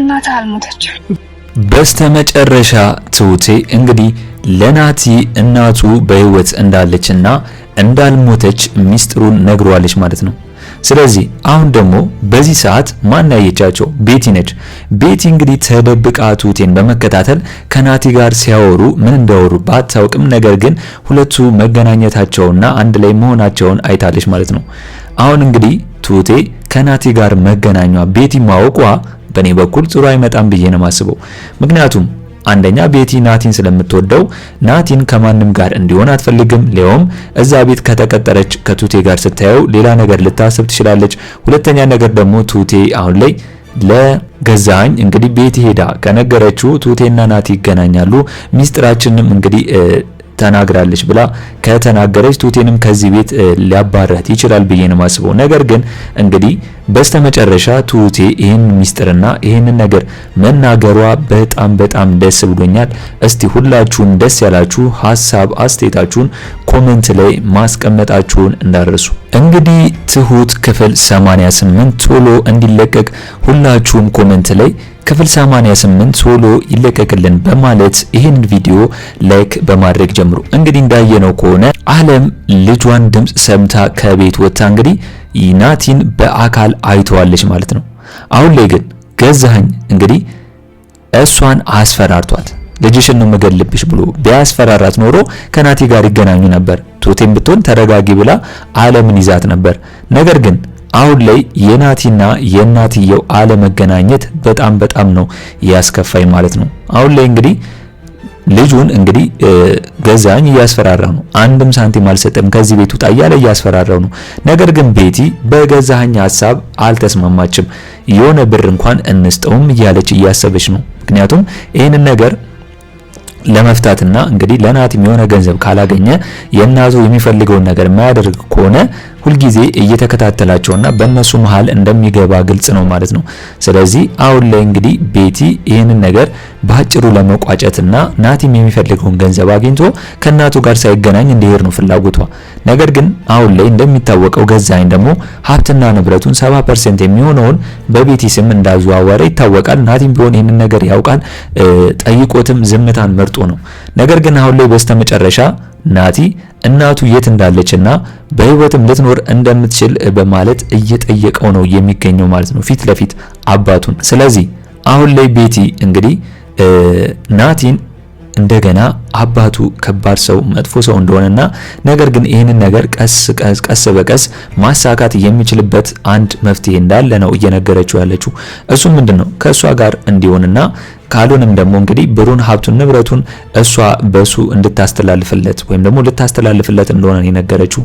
እናት አልሞተችም። በስተመጨረሻ ትሁቴ እንግዲህ ለናቲ እናቱ በህይወት እንዳለችና እንዳልሞተች ሚስጥሩን ነግሯለች ማለት ነው። ስለዚህ አሁን ደግሞ በዚህ ሰዓት ማን ያየቻቸው? ቤቲ ነች። ቤቲ እንግዲህ ተደብቃ ትሁቴን በመከታተል ከናቲ ጋር ሲያወሩ ምን እንዳወሩ ባታውቅም ነገር ግን ሁለቱ መገናኘታቸውና አንድ ላይ መሆናቸውን አይታለች ማለት ነው። አሁን እንግዲህ ትሁቴ ከናቲ ጋር መገናኟ ቤቲ ማወቋ በኔ በኩል ጥሩ አይመጣም ብዬ ነው የማስበው። ምክንያቱም አንደኛ ቤቲ ናቲን ስለምትወደው ናቲን ከማንም ጋር እንዲሆን አትፈልግም። ሌላውም እዛ ቤት ከተቀጠረች ከቱቴ ጋር ስታየው ሌላ ነገር ልታስብ ትችላለች። ሁለተኛ ነገር ደግሞ ቱቴ አሁን ላይ ለገዛኸኝ እንግዲህ ቤቲ ሄዳ ከነገረችው ቱቴና ናቲ ይገናኛሉ ሚስጥራችንም እንግዲህ ተናግራለች ብላ ከተናገረች ቱቴንም ከዚህ ቤት ሊያባራት ይችላል ብዬ ነው የማስበው። ነገር ግን እንግዲህ በስተመጨረሻ ቱቴ ይሄን ሚስጥርና ይሄን ነገር መናገሯ በጣም ደስ ብሎኛል። እስቲ ሁላችሁም ደስ ያላችሁ ሐሳብ አስተያየታችሁን ኮሜንት ላይ ማስቀመጣችሁን እንዳትረሱ። እንግዲህ ትሁት ክፍል 88 ቶሎ እንዲለቀቅ ሁላችሁም ኮሜንት ላይ ክፍል 88 ቶሎ ይለቀቅልን በማለት ይህን ቪዲዮ ላይክ በማድረግ ጀምሩ። እንግዲህ እንዳየነው ከሆነ አለም ልጇን ድምጽ ሰምታ ከቤት ወጣ እንግዲህ ናቲን በአካል አይተዋለች ማለት ነው። አሁን ላይ ግን ገዛኸኝ እንግዲህ እሷን አስፈራርቷት ልጅሽን ነው መገልብሽ ብሎ ቢያስፈራራት ኖሮ ከናቲ ጋር ይገናኙ ነበር። ቱቴም ብትሆን ተረጋጊ ብላ አለምን ይዛት ነበር። ነገር ግን አሁን ላይ የናቲና የናትየው አለመገናኘት በጣም ነው ያስከፋኝ ማለት ነው። አሁን ላይ እንግዲህ ልጁን እንግዲህ ገዛኸኝ እያስፈራራው ነው። አንድም ሳንቲም አልሰጠም ከዚህ ቤት ውጣ እያለ እያስፈራራው ነው። ነገር ግን ቤቲ በገዛኸኝ ሐሳብ አልተስማማችም። የሆነ ብር እንኳን እንስጠውም እያለች እያሰበች ነው። ምክንያቱም ይሄንን ነገር ለመፍታትና እንግዲህ ለናቲም የሆነ ገንዘብ ካላገኘ የናቱ የሚፈልገውን ነገር የማያደርግ ከሆነ ሁልጊዜ እየተከታተላቸውና በእነሱ መሃል እንደሚገባ ግልጽ ነው ማለት ነው። ስለዚህ አሁን ላይ እንግዲህ ቤቲ ይህንን ነገር ባጭሩ ለመቋጨትና ናቲም የሚፈልገውን ገንዘብ አግኝቶ ከናቱ ጋር ሳይገናኝ እንዲሄድ ነው ፍላጎቷ። ነገር ግን አሁን ላይ እንደሚታወቀው ገዛኸኝ ደግሞ ሀብትና ንብረቱን 70% የሚሆነውን በቤቲ ስም እንዳዘዋወረ ይታወቃል። ናቲም ቢሆን ይህንን ነገር ያውቃል። ጠይቆትም ዝምታን መርጦ ነው። ነገር ግን አሁን ላይ በስተመጨረሻ ናቲ እናቱ የት እንዳለችና በህይወትም ልትኖር እንደምትችል በማለት እየጠየቀው ነው የሚገኘው ማለት ነው ፊት ለፊት አባቱን። ስለዚህ አሁን ላይ ቤቲ እንግዲህ ናቲን እንደገና አባቱ ከባድ ሰው መጥፎ ሰው እንደሆነና ነገር ግን ይህንን ነገር ቀስ በቀስ ማሳካት የሚችልበት አንድ መፍትሄ እንዳለ ነው እየነገረችው ያለችው። እሱ ምንድነው ከሷ ጋር እንዲሆንና ካልሆነም ደግሞ እንግዲህ ብሩን ሀብቱን ንብረቱን እሷ በሱ እንድታስተላልፍለት ወይም ደግሞ ልታስተላልፍለት እንደሆነ የነገረችው።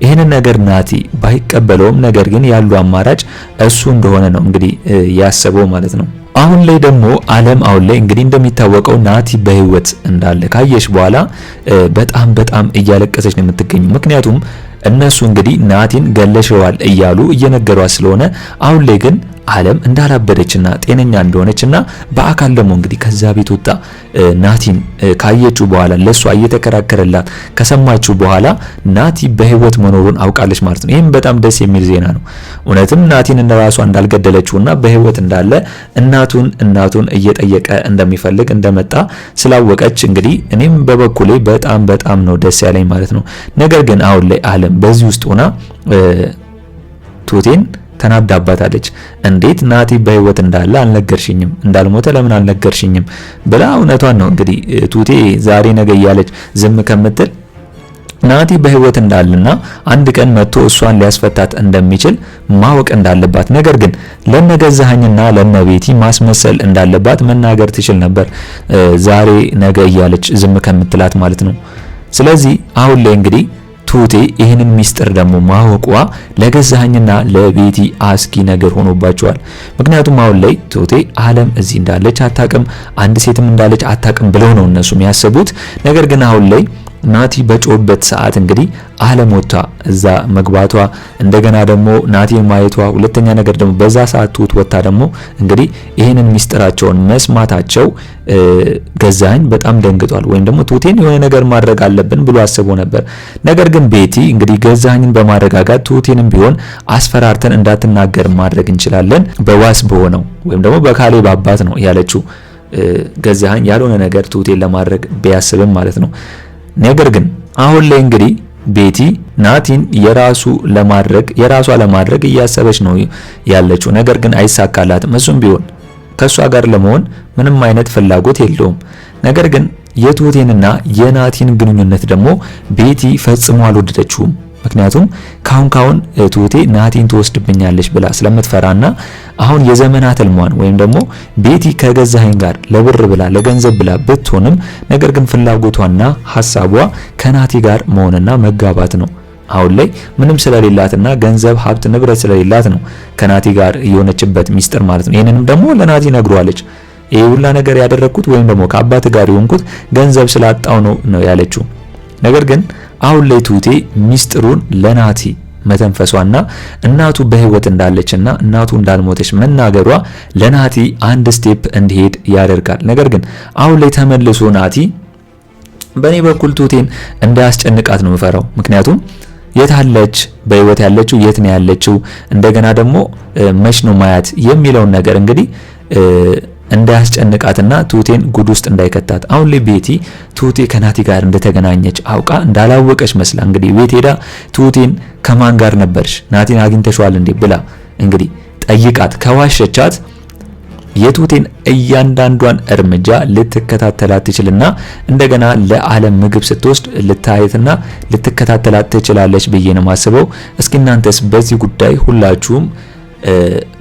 ይህንን ነገር ናቲ ባይቀበለውም ነገር ግን ያሉ አማራጭ እሱ እንደሆነ ነው እንግዲህ ያሰበው ማለት ነው። አሁን ላይ ደግሞ አለም አሁን ላይ እንግዲህ እንደሚታወቀው ናቲ በህይወት እንዳለ ካየሽ በኋላ በጣም እያለቀሰች ነው የምትገኘው። ምክንያቱም እነሱ እንግዲህ ናቲን ገለሸዋል እያሉ እየነገሯት ስለሆነ አሁን ላይ ግን አለም እንዳላበደችና ጤነኛ እንደሆነችና በአካል ደግሞ እንግዲህ ከዛ ቤት ወጣ ናቲን ካየችው በኋላ ለሷ እየተከራከረላት ከሰማችው በኋላ ናቲ በህይወት መኖሩን አውቃለች ማለት ነው። ይሄም በጣም ደስ የሚል ዜና ነው። እውነትም ናቲን እንደራሷ እንዳልገደለችውና በህይወት እንዳለ እናቱን እየጠየቀ እንደሚፈልግ እንደመጣ ስላወቀች እንግዲህ እኔም በበኩሌ በጣም ነው ደስ ያለኝ ማለት ነው። ነገር ግን አሁን ላይ አለም በዚህ ውስጥ ሆና ቱቴን ተናዳባታለች። እንዴት ናቲ በህይወት እንዳለ አልነገርሽኝም፣ እንዳልሞተ ለምን አልነገርሽኝም ብላ እውነቷን ነው እንግዲህ ቱቴ ዛሬ ነገ እያለች ዝም ከምትል ናቲ በህይወት እንዳለና አንድ ቀን መጥቶ እሷን ሊያስፈታት እንደሚችል ማወቅ እንዳለባት፣ ነገር ግን ለነገዛኸኝና ለነቤቲ ማስመሰል እንዳለባት መናገር ትችል ነበር ዛሬ ነገ እያለች ዝም ከምትላት ማለት ነው። ስለዚህ አሁን ላይ እንግዲህ ቱቴ ይህንን ሚስጥር ደግሞ ማወቋ ለገዛኸኝና ለቤቲ አስጊ ነገር ሆኖባቸዋል። ምክንያቱም አሁን ላይ ቱቴ አለም እዚህ እንዳለች አታቅም፣ አንድ ሴትም እንዳለች አታቅም ብለው ነው እነሱ የሚያስቡት። ነገር ግን አሁን ላይ ናቲ በጮበት ሰዓት እንግዲህ አለም ወጣ እዛ መግባቷ እንደገና ደግሞ ናቲን ማየቷ ሁለተኛ ነገር ደግሞ በዛ ሰዓት ትሁት ወጣ ደግሞ እንግዲህ ይሄንን ሚስጥራቸውን መስማታቸው ገዛኸኝ በጣም ደንግጧል። ወይም ደግሞ ትሁቴን የሆነ ነገር ማድረግ አለብን ብሎ አስቦ ነበር። ነገር ግን ቤቲ እንግዲህ ገዛኸኝን በማረጋጋት ትሁቴንም ቢሆን አስፈራርተን እንዳትናገር ማድረግ እንችላለን በዋስ በሆነው ወይም ደግሞ በካሌብ አባት ነው ያለችው። ገዛኸኝ ያልሆነ ነገር ትሁቴን ለማድረግ ቢያስብም ማለት ነው። ነገር ግን አሁን ላይ እንግዲህ ቤቲ ናቲን የራሷ ለማድረግ እያሰበች ነው ያለችው። ነገር ግን አይሳካላትም። እሱም ቢሆን ከሷ ጋር ለመሆን ምንም አይነት ፍላጎት የለውም። ነገር ግን የትሁቴንና የናቲን ግንኙነት ደግሞ ቤቲ ፈጽሞ አልወደደችውም። ምክንያቱም ካሁን ትሁቴ ናቲን ትወስድብኛለች ብላ ስለምትፈራና አሁን የዘመናት ህልሟን ወይም ደግሞ ቤቲ ከገዛኸኝ ጋር ለብር ብላ ለገንዘብ ብላ ብትሆንም ነገር ግን ፍላጎቷና ሐሳቧ ከናቲ ጋር መሆንና መጋባት ነው። አሁን ላይ ምንም ስለሌላትና ገንዘብ ሀብት ንብረት ስለሌላት ነው ከናቲ ጋር የሆነችበት ሚስጥር ማለት ነው። ይሄንንም ደግሞ ለናቲ ነግሯለች። ይሄ ሁላ ነገር ያደረኩት ወይም ደግሞ ከአባት ጋር የሆንኩት ገንዘብ ስላጣው ነው ያለችው። ነገር ግን አሁን ላይ ትሁቴ ሚስጥሩን ለናቲ መተንፈሷና እናቱ በህይወት እንዳለችና እናቱ እንዳልሞተች መናገሯ ለናቲ አንድ ስቴፕ እንዲሄድ ያደርጋል። ነገር ግን አሁን ላይ ተመልሶ ናቲ በኔ በኩል ትሁቴን እንዳያስጨንቃት ነው የምፈራው። ምክንያቱም የት አለች በህይወት ያለችው የት ነው ያለችው እንደገና ደግሞ መች ነው ማያት የሚለውን ነገር እንግዲህ እንዳያስጨንቃትና ትሁቴን ጉድ ውስጥ እንዳይከታት አሁን ላይ ቤቲ ትሁቴ ከናቲ ጋር እንደተገናኘች አውቃ እንዳላወቀች መስላ እንግዲህ ቤት ሄዳ ትሁቴን ከማን ጋር ነበርሽ ናቲን አግኝተሽዋል እንዴ ብላ እንግዲህ ጠይቃት ከዋሸቻት የትሁቴን እያንዳንዷን እርምጃ ልትከታተላት ትችልና እንደገና ለዓለም ምግብ ስትወስድ ልታየትና ልትከታተላት ትችላለች ብዬ ነው ማስበው። እስኪ እናንተስ በዚህ ጉዳይ ሁላችሁም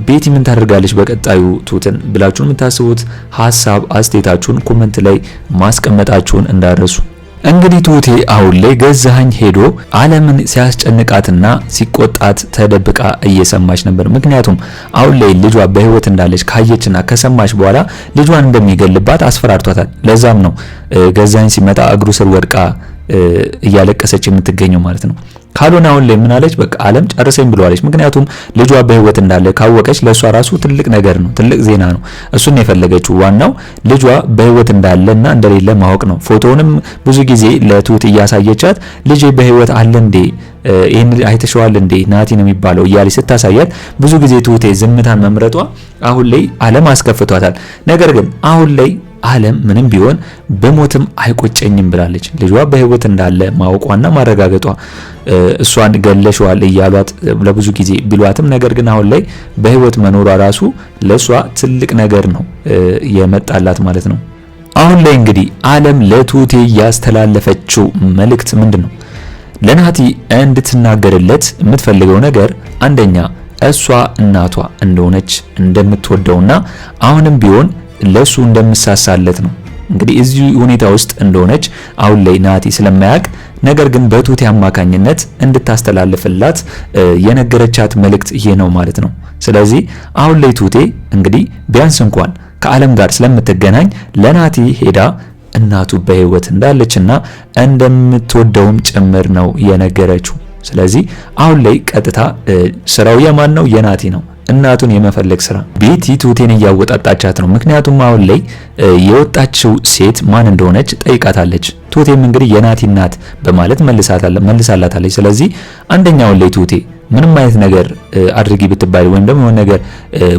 ቤቲ ምን ታደርጋለች በቀጣዩ ትሁትን ብላችሁን የምታስቡት ሐሳብ አስተያየታችሁን ኮሜንት ላይ ማስቀመጣችሁን እንዳረሱ። እንግዲህ ትሁቴ አሁን ላይ ገዛኸኝ ሄዶ ዓለምን ሲያስጨንቃትና ሲቆጣት ተደብቃ እየሰማች ነበር። ምክንያቱም አሁን ላይ ልጇ በህይወት እንዳለች ካየችና ከሰማች በኋላ ልጇን እንደሚገልባት አስፈራርቷታል። ለዛም ነው ገዛኸኝ ሲመጣ እግሩ ስር ወድቃ እያለቀሰች የምትገኘው ማለት ነው። ካልሆነ አሁን ላይ ምን አለች? በቃ ዓለም ጨርሰኝ ብለዋለች። ምክንያቱም ልጇ በህይወት እንዳለ ካወቀች ለሷ ራሱ ትልቅ ነገር ነው፣ ትልቅ ዜና ነው። እሱን የፈለገችው ዋናው ልጇ በህይወት እንዳለና እንደሌለ ማወቅ ነው። ፎቶውንም ብዙ ጊዜ ለትሁት እያሳየቻት ልጄ በህይወት አለ እንዴ ይሄን አይተሽዋል እንዴ ናቲ ነው የሚባለው እያለች ስታሳያት ብዙ ጊዜ ትሁቴ ዝምታን መምረጧ አሁን ላይ ዓለም አስከፍቷታል። ነገር ግን አሁን ላይ ዓለም ምንም ቢሆን በሞትም አይቆጨኝም ብላለች። ልጇ በህይወት እንዳለ ማወቋና ማረጋገጧ እሷን ገለሽዋል እያሏት ለብዙ ጊዜ ቢሏትም ነገር ግን አሁን ላይ በህይወት መኖሯ ራሱ ለሷ ትልቅ ነገር ነው የመጣላት ማለት ነው። አሁን ላይ እንግዲህ ዓለም ለትሁቴ ያስተላለፈችው መልእክት ምንድነው? ለናቲ እንድትናገርለት የምትፈልገው ነገር አንደኛ እሷ እናቷ እንደሆነች እንደምትወደውና አሁንም ቢሆን ለሱ እንደምሳሳለት ነው። እንግዲህ እዚህ ሁኔታ ውስጥ እንደሆነች አሁን ላይ ናቲ ስለማያውቅ ነገር ግን በትሁቴ አማካኝነት እንድታስተላልፍላት የነገረቻት መልእክት ይሄ ነው ማለት ነው። ስለዚህ አሁን ላይ ትሁቴ እንግዲህ ቢያንስ እንኳን ከዓለም ጋር ስለምትገናኝ ለናቲ ሄዳ እናቱ በህይወት እንዳለችና እንደምትወደውም ጭምር ነው የነገረችው። ስለዚህ አሁን ላይ ቀጥታ ስራው የማን ነው? የናቲ ነው። እናቱን የመፈለግ ስራ ቤቲ ትሁቴን እያወጣጣቻት ነው። ምክንያቱም አሁን ላይ የወጣችው ሴት ማን እንደሆነች ጠይቃታለች። ትሁቴም እንግዲህ የናቲ እናት በማለት መልሳላታለች። ስለዚህ አንደኛው ላይ ትሁቴ ምንም አይነት ነገር አድርጊ ብትባይ ወይም ደግሞ ነገር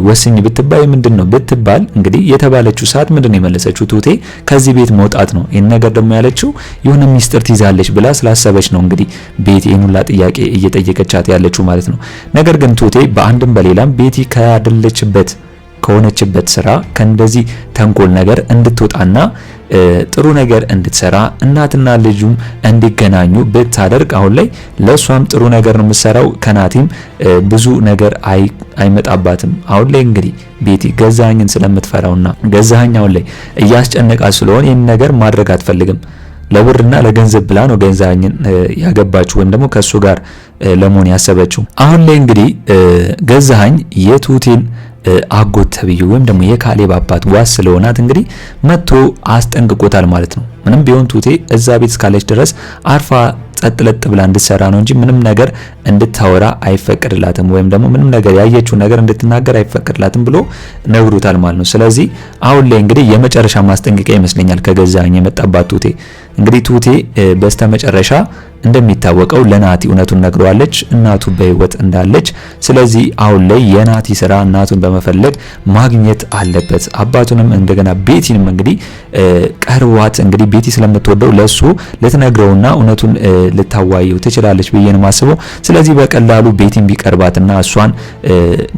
ወስኝ ብትባይ ምንድነው ብትባል እንግዲህ የተባለችው ሰዓት ምንድነው የመለሰችው? ትሁቴ ከዚህ ቤት መውጣት ነው። ይሄን ነገር ደግሞ ያለችው የሆነ ሚስጥር ትይዛለች ብላ ስላሰበች ነው እንግዲህ ቤቲ ይሄን ሁላ ጥያቄ እየጠየቀቻት ያለችው ማለት ነው። ነገር ግን ትሁቴ በአንድም በሌላም ቤቲ ከሆነችበት ስራ ከእንደዚህ ተንኮል ነገር እንድትወጣና ጥሩ ነገር እንድትሰራ እናትና ልጁም እንዲገናኙ ብታደርግ አሁን ላይ ለሷም ጥሩ ነገር ነው የምትሰራው። ከናቲም ብዙ ነገር አይመጣባትም። አሁን ላይ እንግዲህ ቤቲ ገዛኸኝን ስለምትፈራውና ገዛኸኝ አሁን ላይ እያስጨነቃት ስለሆነ ይህን ነገር ማድረግ አትፈልግም። ለብርና ለገንዘብ ብላ ነው ገዛኸኝን ያገባችው ወይም ደግሞ ከሱ ጋር ለመሆን ያሰበችው። አሁን ላይ እንግዲህ ገዛኸኝ የትሁቴን አጎት ተብዩ ወይም ደግሞ የካሌብ አባት ዋስ ስለሆናት እንግዲህ መጥቶ አስጠንቅቆታል ማለት ነው። ምንም ቢሆን ቱቴ እዛ ቤት እስካለች ድረስ አርፋ ጸጥ ለጥ ብላ እንድትሰራ ነው እንጂ ምንም ነገር እንድታወራ አይፈቀድላትም፣ ወይም ደግሞ ምንም ነገር ያየችው ነገር እንድትናገር አይፈቀድላትም ብሎ ነግሮታል ማለት ነው። ስለዚህ አሁን ላይ እንግዲህ የመጨረሻ ማስጠንቀቂያ ይመስለኛል ከገዛኸኝ የመጣባት ቱቴ። እንግዲህ ቱቴ በስተመጨረሻ እንደሚታወቀው ለናቲ እውነቱን ነግረዋለች፣ እናቱ በህይወት እንዳለች። ስለዚህ አሁን ላይ የናቲ ስራ እናቱን በመፈለግ ማግኘት አለበት። አባቱንም እንደገና ቤቲንም እንግዲህ ቀርቧት እንግዲህ ቤቲ ስለምትወደው ለሱ ልትነግረውና እውነቱን ልታዋየው ትችላለች ብዬ ነው የማስበው። ስለዚህ በቀላሉ ቤቲን ቢቀርባትና እሷን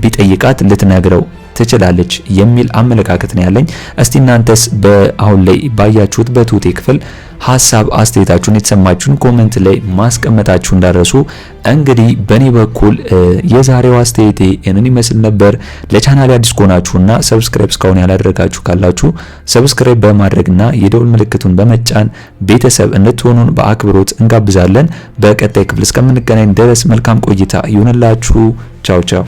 ቢጠይቃት ልትነግረው ትችላለች የሚል አመለካከት ነው ያለኝ። እስቲ እናንተስ በአሁን ላይ ባያችሁት በቱቴ ክፍል ሐሳብ አስተያየታችሁን የተሰማችሁን ኮሜንት ላይ ማስቀመጣችሁ እንዳረሱ። እንግዲህ በኔ በኩል የዛሬው አስተያየቴ እንን ይመስል ነበር። ለቻናሌ አዲስ ከሆናችሁና ሰብስክራይብ እስካሁን ያላደረጋችሁ ካላችሁ ሰብስክራይብ በማድረግና የደውል ምልክቱን በመጫን ቤተሰብ እንድትሆኑን በአክብሮት እንጋብዛለን። በቀጣይ ክፍል እስከምንገናኝ ድረስ መልካም ቆይታ ይሁንላችሁ። ቻው ቻው።